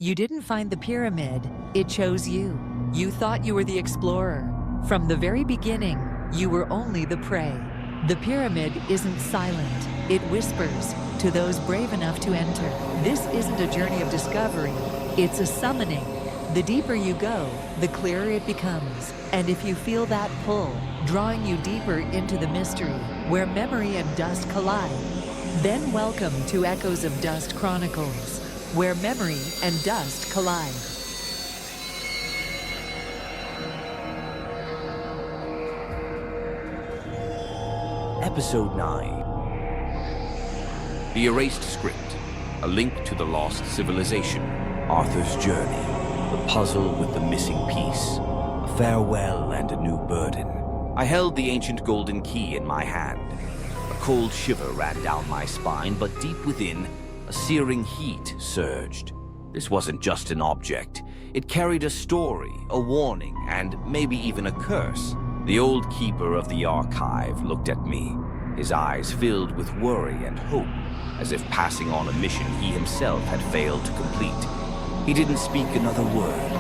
You didn't find the pyramid, it chose you. You thought you were the explorer. From the very beginning, you were only the prey. The pyramid isn't silent, it whispers to those brave enough to enter. This isn't a journey of discovery, it's a summoning. The deeper you go, the clearer it becomes. And if you feel that pull, drawing you deeper into the mystery, where memory and dust collide, then welcome to Echoes of Dust Chronicles, where memory and dust collide. Episode 9. The Erased Script, a link to the lost civilization, Arthur's journey, the puzzle with the missing piece, a farewell and a new burden. I held the ancient golden key in my hand. A cold shiver ran down my spine, but deep within, a searing heat surged. This wasn't just an object. It carried a story, a warning, and maybe even a curse. The old keeper of the archive looked at me, his eyes filled with worry and hope, as if passing on a mission he himself had failed to complete. He didn't speak another word,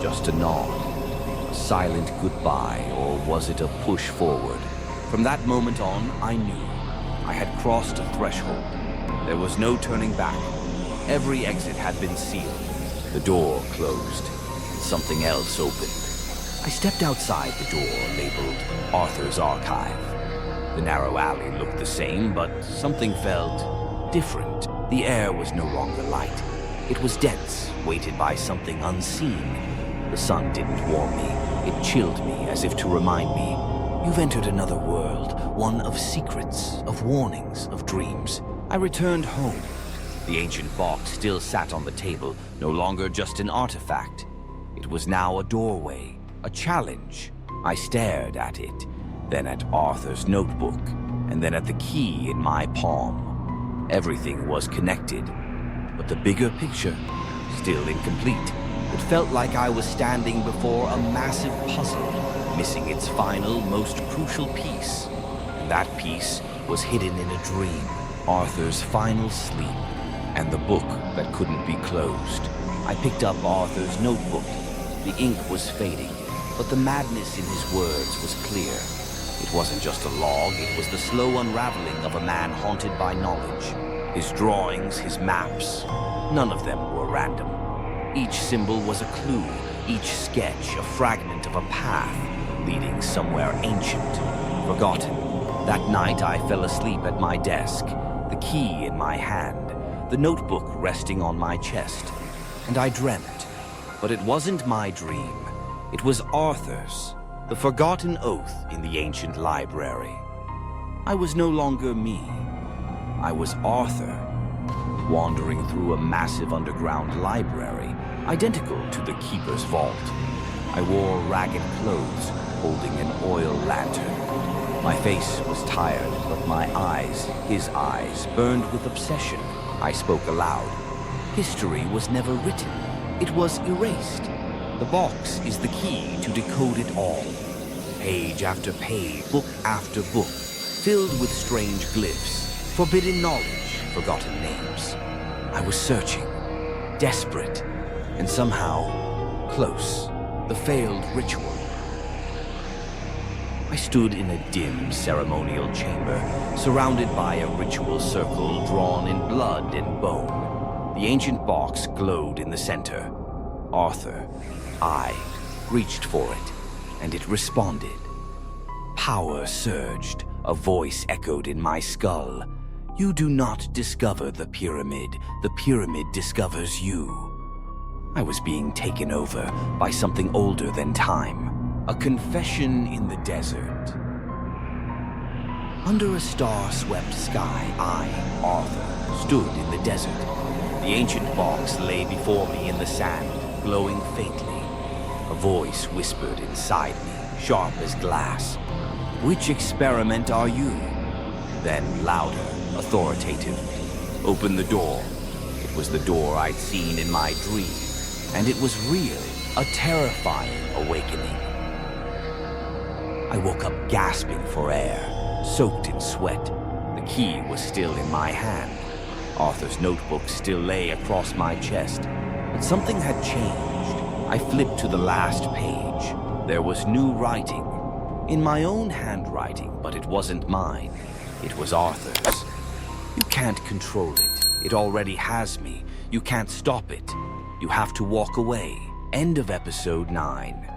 just a nod, a silent goodbye, or was it a push forward? From that moment on, I knew I had crossed a threshold. There was no turning back. Every exit had been sealed. The door closed, and something else opened. I stepped outside the door labeled Arthur's Archive. The narrow alley looked the same, but something felt different. The air was no longer light. It was dense, weighted by something unseen. The sun didn't warm me. It chilled me as if to remind me, you've entered another world, one of secrets, of warnings, of dreams. I returned home. The ancient box still sat on the table, no longer just an artifact. It was now a doorway, a challenge. I stared at it, then at Arthur's notebook, and then at the key in my palm. Everything was connected, but the bigger picture, still incomplete. It felt like I was standing before a massive puzzle, missing its final, most crucial piece. And that piece was hidden in a dream, Arthur's final sleep, and the book that couldn't be closed. I picked up Arthur's notebook. The ink was fading, but the madness in his words was clear. It wasn't just a log, it was the slow unraveling of a man haunted by knowledge. His drawings, his maps, none of them were random. Each symbol was a clue, each sketch a fragment of a path leading somewhere ancient, forgotten. That night I fell asleep at my desk, the key in my hand, the notebook resting on my chest, and I dreamt. But it wasn't my dream. It was Arthur's, the forgotten oath in the ancient library. I was no longer me. I was Arthur, wandering through a massive underground library, identical to the keeper's vault. I wore ragged clothes, holding an oil lantern. My face was tired, but my eyes, his eyes, burned with obsession. I spoke aloud. History was never written. It was erased. The box is the key to decode it all. Page after page, book after book, filled with strange glyphs, forbidden knowledge, forgotten names. I was searching, desperate, and somehow close. The failed ritual. I stood in a dim ceremonial chamber, surrounded by a ritual circle drawn in blood and bone. The ancient box glowed in the center. Arthur, I reached for it, and it responded. Power surged. A voice echoed in my skull. You do not discover the pyramid discovers you. I was being taken over by something older than time. A confession in the desert. Under a star-swept sky, I, Arthur, stood in the desert. The ancient box lay before me in the sand, glowing faintly. A voice whispered inside me, sharp as glass. Which experiment are you? Then louder, authoritative. Open the door. It was the door I'd seen in my dream, and it was real, a terrifying awakening. I woke up gasping for air, soaked in sweat. The key was still in my hand. Arthur's notebook still lay across my chest, But something had changed. I flipped to the last page. There was new writing. In my own handwriting, but it wasn't mine. It was Arthur's. You can't control it. It already has me. You can't stop it. You have to walk away. End of episode 9.